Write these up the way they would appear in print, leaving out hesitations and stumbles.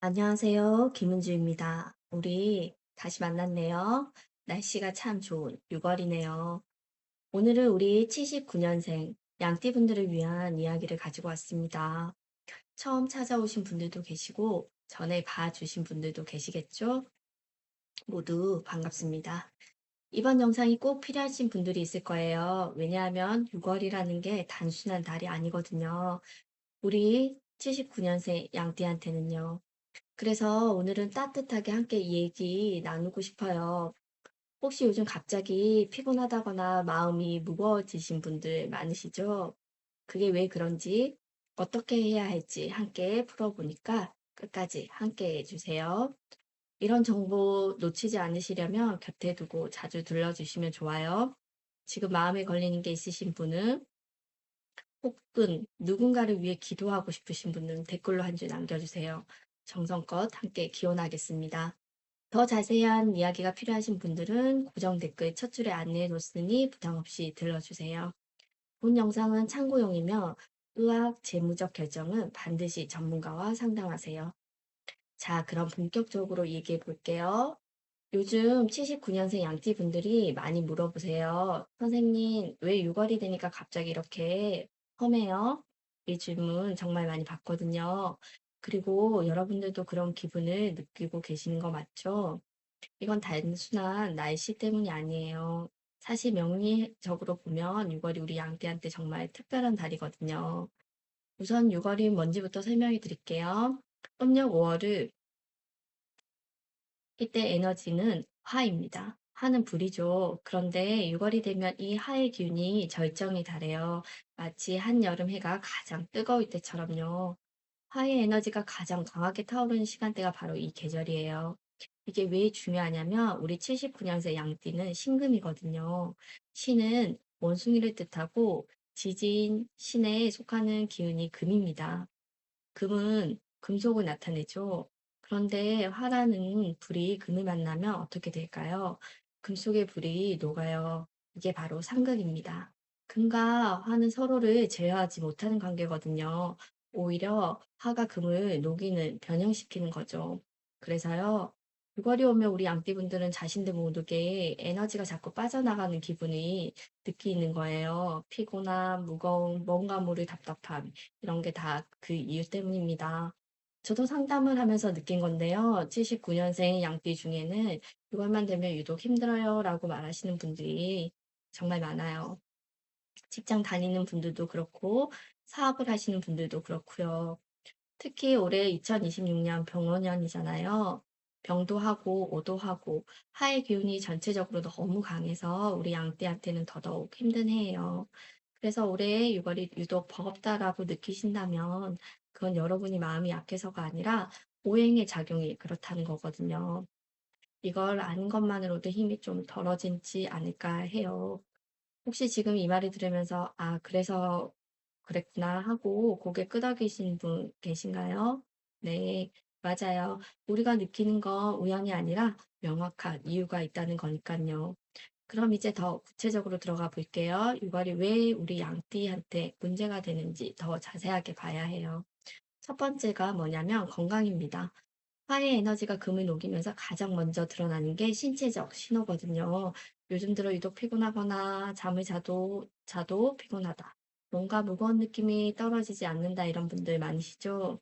안녕하세요. 김은주입니다. 우리 다시 만났네요. 날씨가 참 좋은 6월이네요. 오늘은 우리 79년생 양띠분들을 위한 이야기를 가지고 왔습니다. 처음 찾아오신 분들도 계시고, 전에 봐주신 분들도 계시겠죠? 모두 반갑습니다. 이번 영상이 꼭 필요하신 분들이 있을 거예요. 왜냐하면 6월이라는 게 단순한 달이 아니거든요. 우리 79년생 양띠한테는요. 그래서 오늘은 따뜻하게 함께 얘기 나누고 싶어요. 혹시 요즘 갑자기 피곤하다거나 마음이 무거워지신 분들 많으시죠? 그게 왜 그런지, 어떻게 해야 할지 함께 풀어보니까 끝까지 함께 해주세요. 이런 정보 놓치지 않으시려면 곁에 두고 자주 들러주시면 좋아요. 지금 마음에 걸리는 게 있으신 분은 혹은 누군가를 위해 기도하고 싶으신 분은 댓글로 한 줄 남겨주세요. 정성껏 함께 기원하겠습니다. 더 자세한 이야기가 필요하신 분들은 고정 댓글 첫 줄에 안내해 놓으니 부담 없이 들러주세요. 본 영상은 참고용이며 의학 재무적 결정은 반드시 전문가와 상담하세요. 자, 그럼 본격적으로 얘기해 볼게요. 요즘 79년생 양띠 분들이 많이 물어보세요. 선생님, 왜 6월이 되니까 갑자기 이렇게 험해요? 이 질문 정말 많이 받거든요. 그리고 여러분들도 그런 기분을 느끼고 계시는 거 맞죠? 이건 단순한 날씨 때문이 아니에요. 사실 명리적으로 보면 6월이 우리 양띠한테 정말 특별한 달이거든요. 우선 6월이 뭔지부터 설명해 드릴게요. 음력 5월을 이때 에너지는 화입니다. 화는 불이죠. 그런데 6월이 되면 이 화의 기운이 절정에 달해요. 마치 한여름 해가 가장 뜨거울 때처럼요. 화의 에너지가 가장 강하게 타오르는 시간대가 바로 이 계절이에요. 이게 왜 중요하냐면 우리 79년생 양띠는 신금이거든요. 신은 원숭이를 뜻하고 지진, 신에 속하는 기운이 금입니다. 금은 금속을 나타내죠. 그런데 화라는 불이 금을 만나면 어떻게 될까요? 금속의 불이 녹아요. 이게 바로 상극입니다. 금과 화는 서로를 제어하지 못하는 관계거든요. 오히려 화가 금을 녹이는, 변형시키는 거죠. 그래서요, 6월이 오면 우리 양띠분들은 자신들 모두게 에너지가 자꾸 빠져나가는 기분이 느끼는 거예요. 피곤함, 무거움, 뭔가 모를 답답함. 이런 게 다 그 이유 때문입니다. 저도 상담을 하면서 느낀 건데요. 79년생 양띠 중에는 6월만 되면 유독 힘들어요 라고 말하시는 분들이 정말 많아요. 직장 다니는 분들도 그렇고, 사업을 하시는 분들도 그렇고요. 특히 올해 2026년 병원년이잖아요. 병도 하고, 오도 하고, 하의 기운이 전체적으로 너무 강해서 우리 양띠한테는 더더욱 힘든 해예요. 그래서 올해 6월이 유독 버겁다라고 느끼신다면 그건 여러분이 마음이 약해서가 아니라 오행의 작용이 그렇다는 거거든요. 이걸 아는 것만으로도 힘이 좀 덜어지지 않을까 해요. 혹시 지금 이 말을 들으면서 '아 그래서 그랬구나.' 하고 고개 끄덕이신 분 계신가요? 네. 맞아요. 우리가 느끼는 건 우연이 아니라 명확한 이유가 있다는 거니깐요. 그럼 이제 더 구체적으로 들어가 볼게요. 이거이 왜 우리 양띠한테 문제가 되는지 더 자세하게 봐야 해요. 첫 번째가 뭐냐면 건강입니다. 화의 에너지가 금을 녹이면서 가장 먼저 드러나는 게 신체적 신호거든요. 요즘 들어 유독 피곤하거나 잠을 자도 피곤하다. 뭔가 무거운 느낌이 떨어지지 않는다 이런 분들 많으시죠?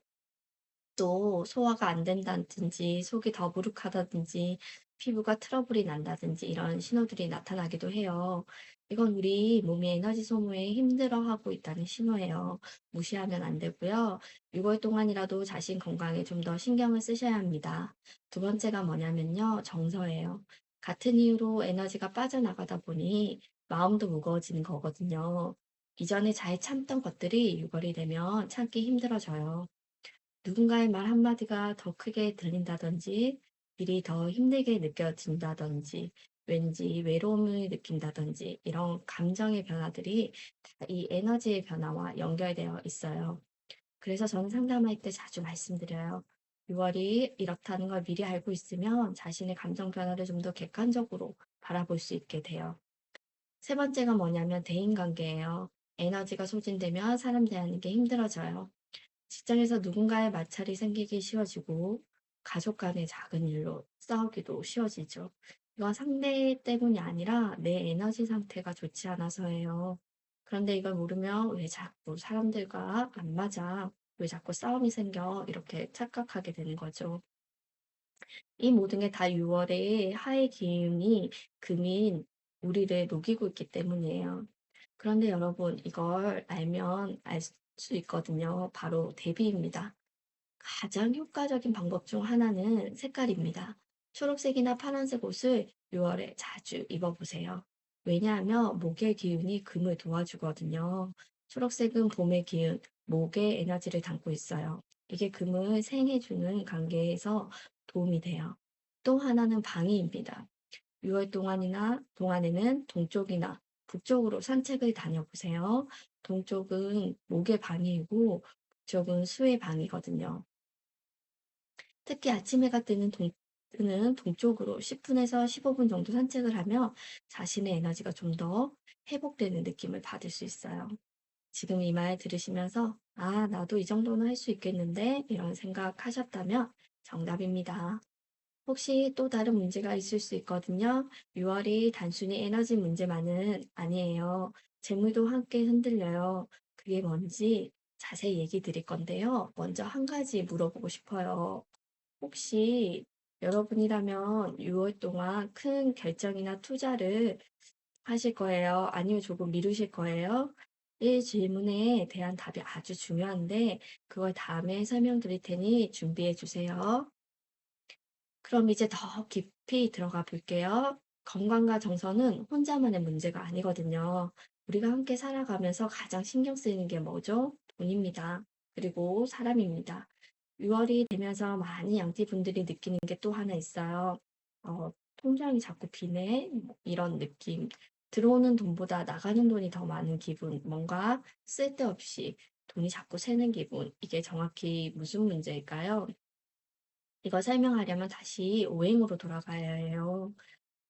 또 소화가 안 된다든지 속이 더부룩하다든지 피부가 트러블이 난다든지 이런 신호들이 나타나기도 해요. 이건 우리 몸이 에너지 소모에 힘들어하고 있다는 신호예요. 무시하면 안 되고요. 6월 동안이라도 자신 건강에 좀 더 신경을 쓰셔야 합니다. 두 번째가 뭐냐면요. 정서예요. 같은 이유로 에너지가 빠져나가다 보니 마음도 무거워지는 거거든요. 이전에 잘 참던 것들이 6월이 되면 참기 힘들어져요. 누군가의 말 한마디가 더 크게 들린다든지, 일이 더 힘들게 느껴진다든지, 왠지 외로움을 느낀다든지, 이런 감정의 변화들이 다 이 에너지의 변화와 연결되어 있어요. 그래서 저는 상담할 때 자주 말씀드려요. 6월이 이렇다는 걸 미리 알고 있으면 자신의 감정 변화를 좀 더 객관적으로 바라볼 수 있게 돼요. 세 번째가 뭐냐면 대인관계예요. 에너지가 소진되면 사람 대하는 게 힘들어져요. 직장에서 누군가의 마찰이 생기기 쉬워지고 가족 간의 작은 일로 싸우기도 쉬워지죠. 이건 상대 때문이 아니라 내 에너지 상태가 좋지 않아서예요. 그런데 이걸 모르면 왜 자꾸 사람들과 안 맞아? 왜 자꾸 싸움이 생겨? 이렇게 착각하게 되는 거죠. 이 모든 게 다 6월의 하의 기운이 금인 우리를 녹이고 있기 때문이에요. 그런데 여러분, 이걸 알면 알 수 있거든요. 바로 대비입니다. 가장 효과적인 방법 중 하나는 색깔입니다. 초록색이나 파란색 옷을 6월에 자주 입어보세요. 왜냐하면 목의 기운이 금을 도와주거든요. 초록색은 봄의 기운, 목의 에너지를 담고 있어요. 이게 금을 생해주는 관계에서 도움이 돼요. 또 하나는 방위입니다. 6월 동안에는 동쪽이나 북쪽으로 산책을 다녀보세요. 동쪽은 목의 방위이고 북쪽은 수의 방위거든요. 특히 아침 해가 뜨는 동쪽으로 10분에서 15분 정도 산책을 하면 자신의 에너지가 좀 더 회복되는 느낌을 받을 수 있어요. 지금 이 말 들으시면서 '아 나도 이 정도는 할 수 있겠는데?' 이런 생각하셨다면 정답입니다. 혹시 또 다른 문제가 있을 수 있거든요. 6월이 단순히 에너지 문제만은 아니에요. 재물도 함께 흔들려요. 그게 뭔지 자세히 얘기 드릴 건데요. 먼저 한 가지 물어보고 싶어요. 혹시 여러분이라면 6월 동안 큰 결정이나 투자를 하실 거예요? 아니면 조금 미루실 거예요? 이 질문에 대한 답이 아주 중요한데, 그걸 다음에 설명드릴 테니 준비해 주세요. 그럼 이제 더 깊이 들어가 볼게요. 건강과 정서는 혼자만의 문제가 아니거든요. 우리가 함께 살아가면서 가장 신경 쓰이는 게 뭐죠? 돈입니다. 그리고 사람입니다. 6월이 되면서 많은 양띠분들이 느끼는 게 또 하나 있어요. 통장이 자꾸 비네? 뭐 이런 느낌. 들어오는 돈보다 나가는 돈이 더 많은 기분. 뭔가 쓸데없이 돈이 자꾸 새는 기분. 이게 정확히 무슨 문제일까요? 이걸 설명하려면 다시 오행으로 돌아가야 해요.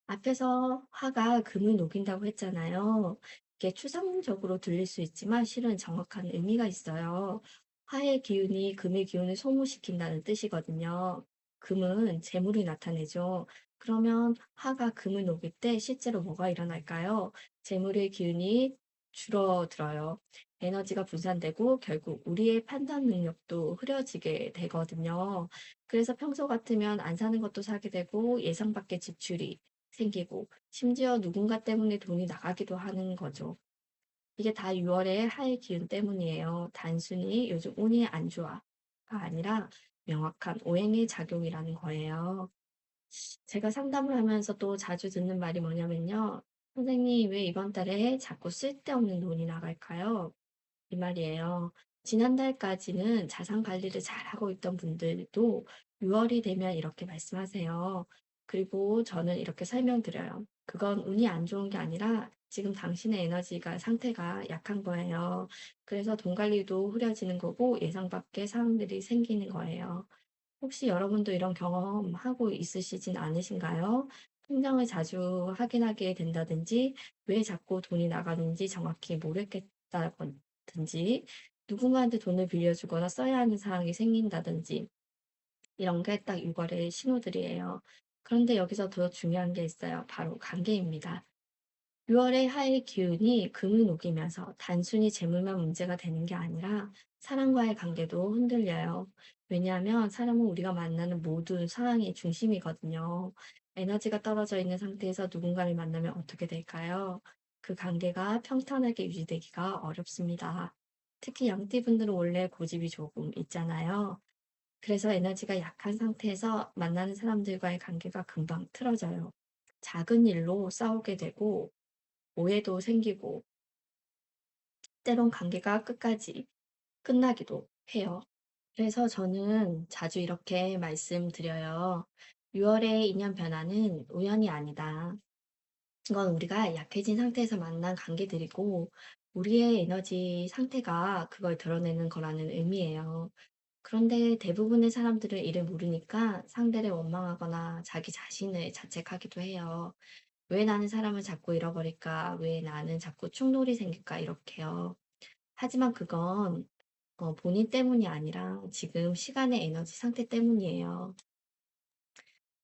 앞에서 화가 금을 녹인다고 했잖아요. 이게 추상적으로 들릴 수 있지만 실은 정확한 의미가 있어요. 화의 기운이 금의 기운을 소모시킨다는 뜻이거든요. 금은 재물을 나타내죠. 그러면 화가 금을 녹일 때 실제로 뭐가 일어날까요? 재물의 기운이 줄어들어요. 에너지가 분산되고 결국 우리의 판단 능력도 흐려지게 되거든요. 그래서 평소 같으면 안 사는 것도 사게 되고 예상 밖의 지출이 생기고 심지어 누군가 때문에 돈이 나가기도 하는 거죠. 이게 다 6월의 하의 기운 때문이에요. 단순히 요즘 운이 안 좋아가 아니라 명확한 오행의 작용이라는 거예요. 제가 상담을 하면서 또 자주 듣는 말이 뭐냐면요. 선생님, 왜 이번 달에 자꾸 쓸데없는 돈이 나갈까요? 이 말이에요. 지난달까지는 자산 관리를 잘하고 있던 분들도 6월이 되면 이렇게 말씀하세요. 그리고 저는 이렇게 설명드려요. 그건 운이 안 좋은 게 아니라 지금 당신의 에너지가 상태가 약한 거예요. 그래서 돈 관리도 흐려지는 거고 예상 밖의 상황들이 생기는 거예요. 혹시 여러분도 이런 경험하고 있으시진 않으신가요? 통장을 자주 확인하게 된다든지, 왜 자꾸 돈이 나가는지 정확히 모르겠다든지, 누군가한테 돈을 빌려주거나 써야 하는 상황이 생긴다든지, 이런 게 딱 6월의 신호들이에요. 그런데 여기서 더 중요한 게 있어요. 바로 관계입니다. 6월의 하의 기운이 금을 녹이면서 단순히 재물만 문제가 되는 게 아니라 사람과의 관계도 흔들려요. 왜냐하면 사람은 우리가 만나는 모든 상황의 중심이거든요. 에너지가 떨어져 있는 상태에서 누군가를 만나면 어떻게 될까요? 그 관계가 평탄하게 유지되기가 어렵습니다. 특히 양띠분들은 원래 고집이 조금 있잖아요. 그래서 에너지가 약한 상태에서 만나는 사람들과의 관계가 금방 틀어져요. 작은 일로 싸우게 되고 오해도 생기고 때론 관계가 끝까지 끝나기도 해요. 그래서 저는 자주 이렇게 말씀드려요. 6월의 인연 변화는 우연이 아니다. 이건 우리가 약해진 상태에서 만난 관계들이고 우리의 에너지 상태가 그걸 드러내는 거라는 의미예요. 그런데 대부분의 사람들은 이를 모르니까 상대를 원망하거나 자기 자신을 자책하기도 해요. 왜 나는 사람을 자꾸 잃어버릴까? 왜 나는 자꾸 충돌이 생길까? 이렇게요. 하지만 그건 본인 때문이 아니라 지금 시간의 에너지 상태 때문이에요.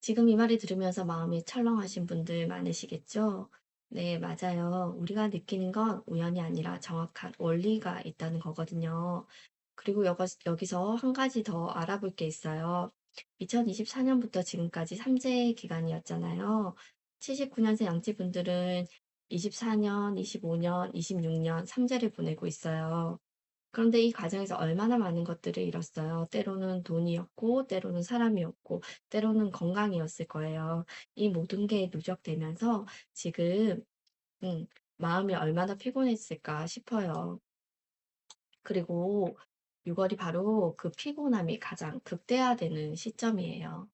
지금 이 말을 들으면서 마음이 철렁하신 분들 많으시겠죠? 네, 맞아요. 우리가 느끼는 건 우연이 아니라 정확한 원리가 있다는 거거든요. 그리고 여기서 한 가지 더 알아볼 게 있어요. 2024년부터 지금까지 삼재 기간이었잖아요. 79년생 양띠분들은 24년, 25년, 26년 삼재를 보내고 있어요. 그런데 이 과정에서 얼마나 많은 것들을 잃었어요. 때로는 돈이었고, 때로는 사람이었고, 때로는 건강이었을 거예요. 이 모든 게 누적되면서 지금, 음, 마음이 얼마나 피곤했을까 싶어요. 그리고 6월이 바로 그 피곤함이 가장 극대화되는 시점이에요.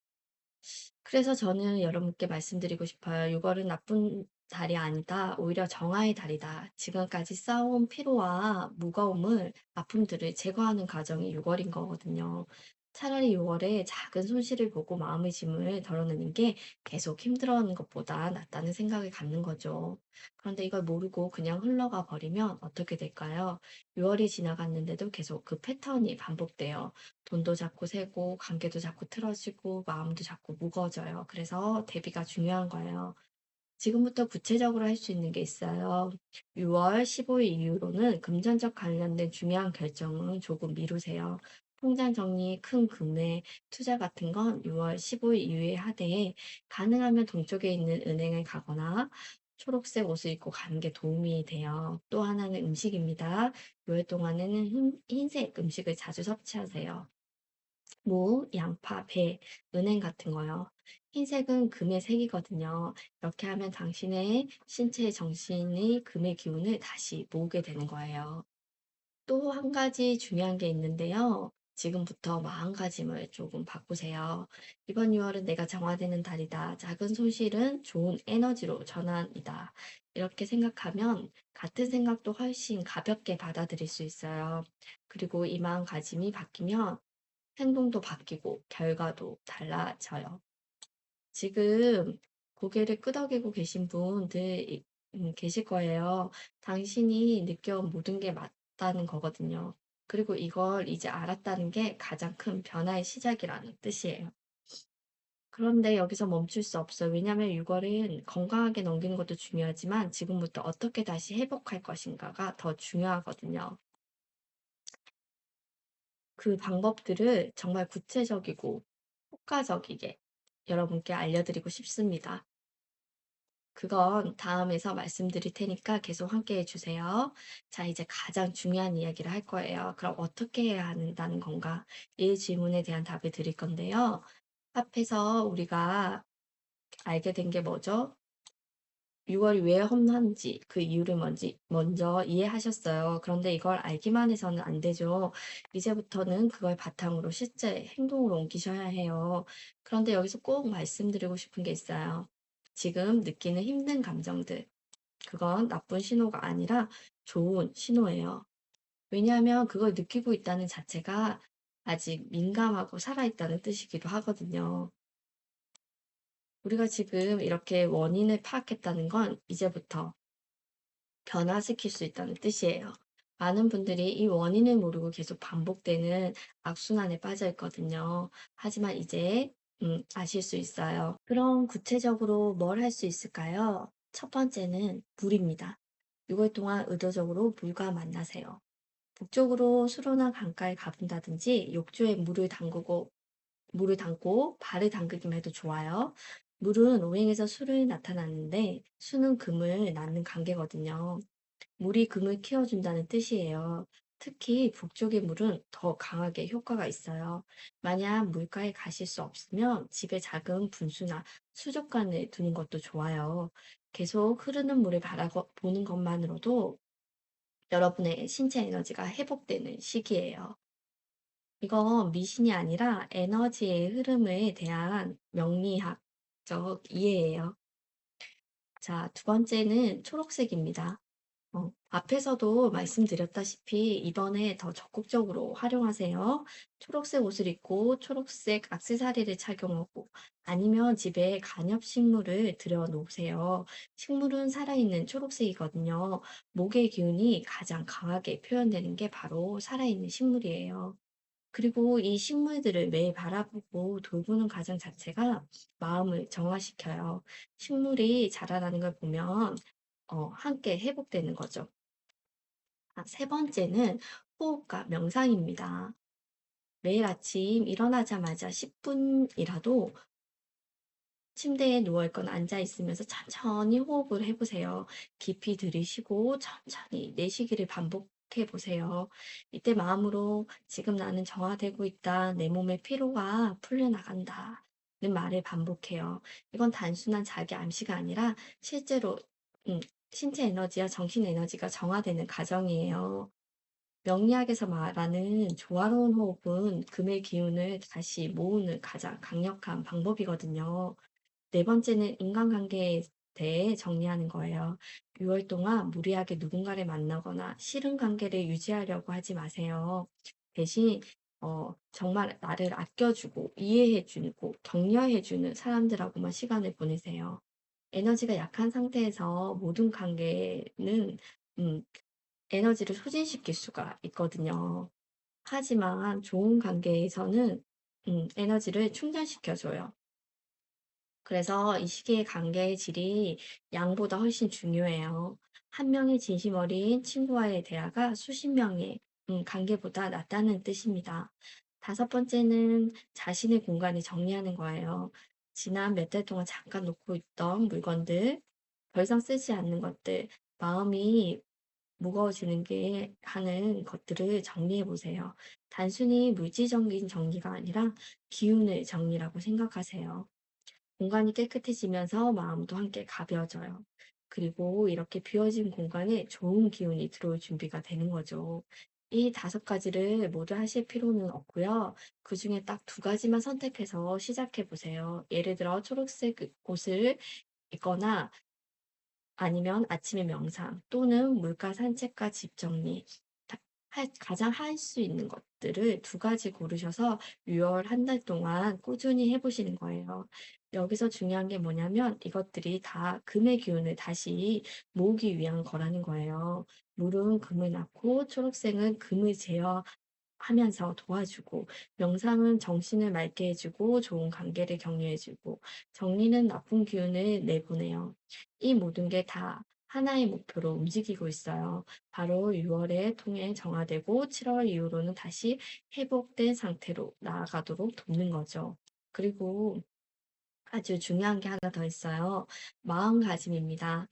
그래서 저는 여러분께 말씀드리고 싶어요. 6월은 나쁜 달이 아니다. 오히려 정화의 달이다. 지금까지 쌓아온 피로와 무거움을, 아픔들을 제거하는 과정이 6월인 거거든요. 차라리 6월에 작은 손실을 보고 마음의 짐을 덜어내는 게 계속 힘들어하는 것보다 낫다는 생각을 갖는 거죠. 그런데 이걸 모르고 그냥 흘러가 버리면 어떻게 될까요? 6월이 지나갔는데도 계속 그 패턴이 반복돼요. 돈도 자꾸 새고 관계도 자꾸 틀어지고 마음도 자꾸 무거워져요. 그래서 대비가 중요한 거예요. 지금부터 구체적으로 할 수 있는 게 있어요. 6월 15일 이후로는 금전적 관련된 중요한 결정은 조금 미루세요. 통장 정리, 큰 구매, 투자 같은 건 6월 15일 이후에 하되 가능하면 동쪽에 있는 은행을 가거나 초록색 옷을 입고 가는 게 도움이 돼요. 또 하나는 음식입니다. 6월 동안에는 흰색 음식을 자주 섭취하세요. 무, 양파, 배, 은행 같은 거요. 흰색은 금의 색이거든요. 이렇게 하면 당신의 신체, 정신의 금의 기운을 다시 모으게 되는 거예요. 또 한 가지 중요한 게 있는데요. 지금부터 마음가짐을 조금 바꾸세요. 이번 6월은 내가 정화되는 달이다. 작은 손실은 좋은 에너지로 전환이다. 이렇게 생각하면 같은 생각도 훨씬 가볍게 받아들일 수 있어요. 그리고 이 마음가짐이 바뀌면 행동도 바뀌고 결과도 달라져요. 지금 고개를 끄덕이고 계신 분들 계실 거예요. 당신이 느껴온 모든 게 맞다는 거거든요. 그리고 이걸 이제 알았다는 게 가장 큰 변화의 시작이라는 뜻이에요. 그런데 여기서 멈출 수 없어요. 왜냐하면 6월은 건강하게 넘기는 것도 중요하지만 지금부터 어떻게 다시 회복할 것인가가 더 중요하거든요. 그 방법들을 정말 구체적이고 효과적이게 여러분께 알려드리고 싶습니다. 그건 다음에서 말씀드릴 테니까 계속 함께 해주세요. 자, 이제 가장 중요한 이야기를 할 거예요. 그럼 어떻게 해야 한다는 건가? 이 질문에 대한 답을 드릴 건데요. 앞에서 우리가 알게 된 게 뭐죠? 6월이 왜 험한지 그 이유를 먼저 이해하셨어요. 그런데 이걸 알기만 해서는 안 되죠. 이제부터는 그걸 바탕으로 실제 행동으로 옮기셔야 해요. 그런데 여기서 꼭 말씀드리고 싶은 게 있어요. 지금 느끼는 힘든 감정들, 그건 나쁜 신호가 아니라 좋은 신호예요. 왜냐하면 그걸 느끼고 있다는 자체가 아직 민감하고 살아있다는 뜻이기도 하거든요. 우리가 지금 이렇게 원인을 파악했다는 건 이제부터 변화시킬 수 있다는 뜻이에요. 많은 분들이 이 원인을 모르고 계속 반복되는 악순환에 빠져 있거든요. 하지만 이제 아실 수 있어요. 그럼 구체적으로 뭘 할 수 있을까요? 첫 번째는 물입니다. 6월 동안 의도적으로 물과 만나세요. 북쪽으로 수로나 강가에 가본다든지 욕조에 물을 담고 발을 담그기만 해도 좋아요. 물은 오행에서 수를 나타나는데 수는 금을 낳는 관계거든요. 물이 금을 키워준다는 뜻이에요. 특히 북쪽의 물은 더 강하게 효과가 있어요. 만약 물가에 가실 수 없으면 집에 작은 분수나 수족관을 두는 것도 좋아요. 계속 흐르는 물을 바라보는 것만으로도 여러분의 신체 에너지가 회복되는 시기예요. 이건 미신이 아니라 에너지의 흐름에 대한 명리학적 이해예요. 자, 두 번째는 초록색입니다. 앞에서도 말씀드렸다시피 이번에 더 적극적으로 활용하세요. 초록색 옷을 입고 초록색 액세서리를 착용하고 아니면 집에 관엽식물을 들여 놓으세요. 식물은 살아있는 초록색이거든요. 목의 기운이 가장 강하게 표현되는 게 바로 살아있는 식물이에요. 그리고 이 식물들을 매일 바라보고 돌보는 과정 자체가 마음을 정화시켜요. 식물이 자라나는 걸 보면 함께 회복되는 거죠. 세 번째는 호흡과 명상입니다. 매일 아침 일어나자마자 10분이라도 침대에 누워 있거나 앉아 있으면서 천천히 호흡을 해 보세요. 깊이 들이쉬고 천천히 내쉬기를 반복해 보세요. 이때 마음으로 "지금 나는 정화되고 있다. 내 몸의 피로가 풀려나간다." 는 말을 반복해요. 이건 단순한 자기 암시가 아니라 실제로 음 신체 에너지와 정신 에너지가 정화되는 과정이에요. 명리학에서 말하는 조화로운 호흡은 금의 기운을 다시 모으는 가장 강력한 방법이거든요. 네 번째는 인간관계에 대해 정리하는 거예요. 6월 동안 무리하게 누군가를 만나거나 싫은 관계를 유지하려고 하지 마세요. 대신 정말 나를 아껴주고 이해해주고 격려해주는 사람들하고만 시간을 보내세요. 에너지가 약한 상태에서 모든 관계는 음, 에너지를 소진시킬 수가 있거든요. 하지만 좋은 관계에서는 에너지를 충전시켜줘요. 그래서 이 시기의 관계의 질이 양보다 훨씬 중요해요. 한 명의 진심 어린 친구와의 대화가 수십 명의 관계보다 낫다는 뜻입니다. 다섯 번째는 자신의 공간을 정리하는 거예요. 지난 몇 달 동안 잠깐 놓고 있던 물건들, 더 이상 쓰지 않는 것들, 마음이 무거워지는 게 하는 것들을 정리해 보세요. 단순히 물질적인 정리가 아니라 기운의 정리라고 생각하세요. 공간이 깨끗해지면서 마음도 함께 가벼워져요. 그리고 이렇게 비워진 공간에 좋은 기운이 들어올 준비가 되는 거죠. 이 다섯 가지를 모두 하실 필요는 없고요. 그 중에 딱 두 가지만 선택해서 시작해 보세요. 예를 들어 초록색 옷을 입거나 아니면 아침에 명상 또는 물가 산책과 집 정리. 가장 할 수 있는 것들을 두 가지 고르셔서 6월 한 달 동안 꾸준히 해 보시는 거예요. 여기서 중요한 게 뭐냐면 이것들이 다 금의 기운을 다시 모으기 위한 거라는 거예요. 물은 금을 낳고 초록색은 금을 제어하면서 도와주고, 명상은 정신을 맑게 해주고 좋은 관계를 격려해 주고, 정리는 나쁜 기운을 내보내요. 이 모든 게 다 하나의 목표로 움직이고 있어요. 바로 6월에 통해 정화되고 7월 이후로는 다시 회복된 상태로 나아가도록 돕는 거죠. 그리고 아주 중요한 게 하나 더 있어요. 마음가짐입니다.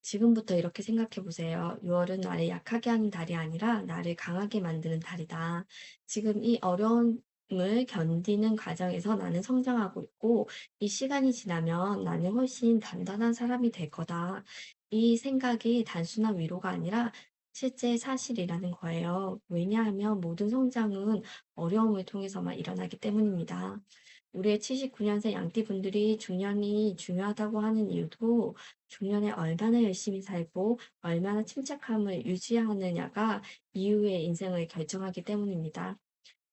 지금부터 이렇게 생각해 보세요. 6월은 나를 약하게 하는 달이 아니라 나를 강하게 만드는 달이다. 지금 이 어려움을 견디는 과정에서 나는 성장하고 있고, 이 시간이 지나면 나는 훨씬 단단한 사람이 될 거다. 이 생각이 단순한 위로가 아니라 실제 사실이라는 거예요. 왜냐하면 모든 성장은 어려움을 통해서만 일어나기 때문입니다. 우리의 79년생 양띠분들이 중년이 중요하다고 하는 이유도 중년에 얼마나 열심히 살고 얼마나 침착함을 유지하느냐가 이후의 인생을 결정하기 때문입니다.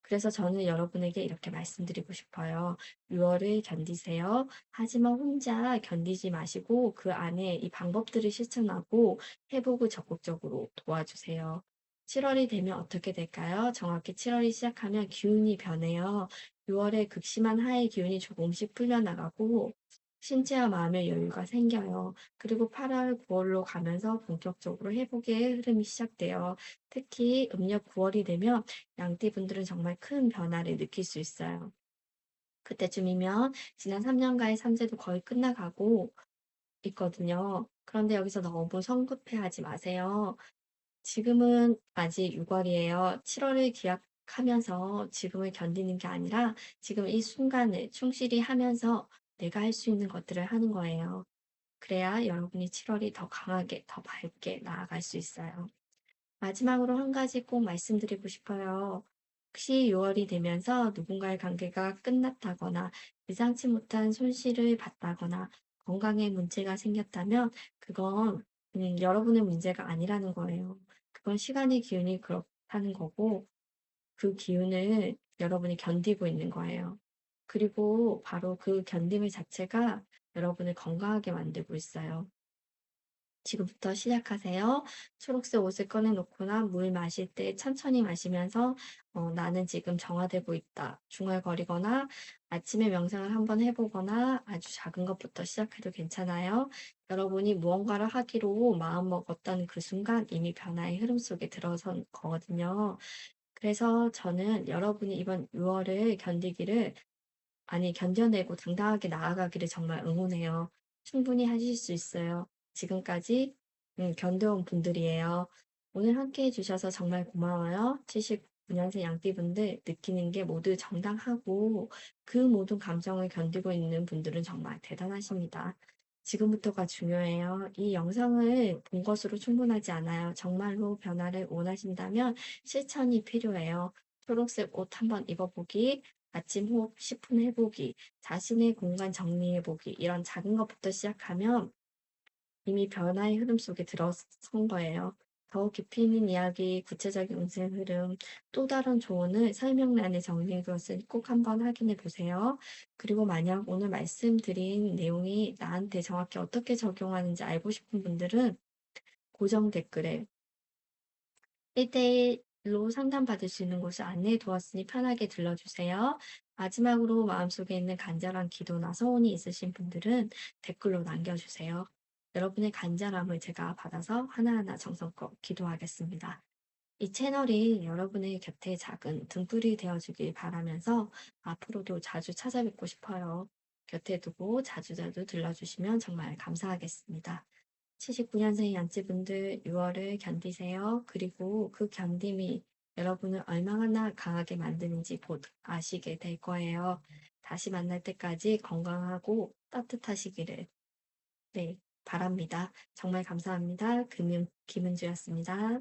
그래서 저는 여러분에게 이렇게 말씀드리고 싶어요. 6월을 견디세요. 하지만 혼자 견디지 마시고 그 안에 이 방법들을 실천하고 회복을 적극적으로 도와주세요. 7월이 되면 어떻게 될까요? 정확히 7월이 시작하면 기운이 변해요. 6월에 극심한 하의 기운이 조금씩 풀려나가고 신체와 마음의 여유가 생겨요. 그리고 8월, 9월로 가면서 본격적으로 회복의 흐름이 시작돼요. 특히 음력 9월이 되면 양띠분들은 정말 큰 변화를 느낄 수 있어요. 그때쯤이면 지난 3년간의 삼재도 거의 끝나가고 있거든요. 그런데 여기서 너무 성급해하지 마세요. 지금은 아직 6월이에요. 7월을 기약하면서 지금을 견디는 게 아니라 지금 이 순간을 충실히 하면서 내가 할 수 있는 것들을 하는 거예요. 그래야 여러분이 7월이 더 강하게, 더 밝게 나아갈 수 있어요. 마지막으로 한 가지 꼭 말씀드리고 싶어요. 혹시 6월이 되면서 누군가의 관계가 끝났다거나 예상치 못한 손실을 봤다거나 건강에 문제가 생겼다면 그건 여러분의 문제가 아니라는 거예요. 그건 시간의 기운이 그렇다는 거고 그 기운을 여러분이 견디고 있는 거예요. 그리고 바로 그 견딤의 자체가 여러분을 건강하게 만들고 있어요. 지금부터 시작하세요. 초록색 옷을 꺼내 놓거나 물 마실 때 천천히 마시면서 '나는 지금 정화되고 있다.' 중얼거리거나 아침에 명상을 한번 해 보거나 아주 작은 것부터 시작해도 괜찮아요. 여러분이 무언가를 하기로 마음먹었던 그 순간 이미 변화의 흐름 속에 들어선 거거든요. 그래서 저는 여러분이 이번 6 월을 견디기를 아니 견뎌내고 당당하게 나아가기를 정말 응원해요. 충분히 하실 수 있어요. 지금까지 견뎌온 분들이에요. 오늘 함께 해 주셔서 정말 고마워요. 79 년생 양띠분들 느끼는 게 모두 정당하고 그 모든 감정을 견디고 있는 분들은 정말 대단하십니다. 지금부터가 중요해요. 이 영상을 본 것으로 충분하지 않아요. 정말로 변화를 원하신다면 실천이 필요해요. 초록색 옷 한번 입어보기, 아침 호흡 10분 해보기, 자신의 공간 정리해보기, 이런 작은 것부터 시작하면 이미 변화의 흐름 속에 들어선 거예요. 더 깊이 있는 이야기, 구체적인 운세 흐름, 또 다른 조언을 설명란에 정리해 두었으니 꼭 한번 확인해 보세요. 그리고 만약 오늘 말씀드린 내용이 나한테 정확히 어떻게 적용하는지 알고 싶은 분들은 고정 댓글에 1대1로 상담받을 수 있는 곳을 안내해 두었으니 편하게 들러주세요. 마지막으로 마음속에 있는 간절한 기도나 소원이 있으신 분들은 댓글로 남겨주세요. 여러분의 간절함을 제가 받아서 하나하나 정성껏 기도하겠습니다. 이 채널이 여러분의 곁에 작은 등불이 되어주길 바라면서 앞으로도 자주 찾아뵙고 싶어요. 곁에 두고 자주자주 들러주시면 정말 감사하겠습니다. 79 년생 양찌분들 6 월을 견디세요. 그리고 그 견딤이 여러분을 얼마나 강하게 만드는지 곧 아시게 될 거예요. 다시 만날 때까지 건강하고 따뜻하시기를 네 바랍니다. 정말 감사합니다. 김은주였습니다.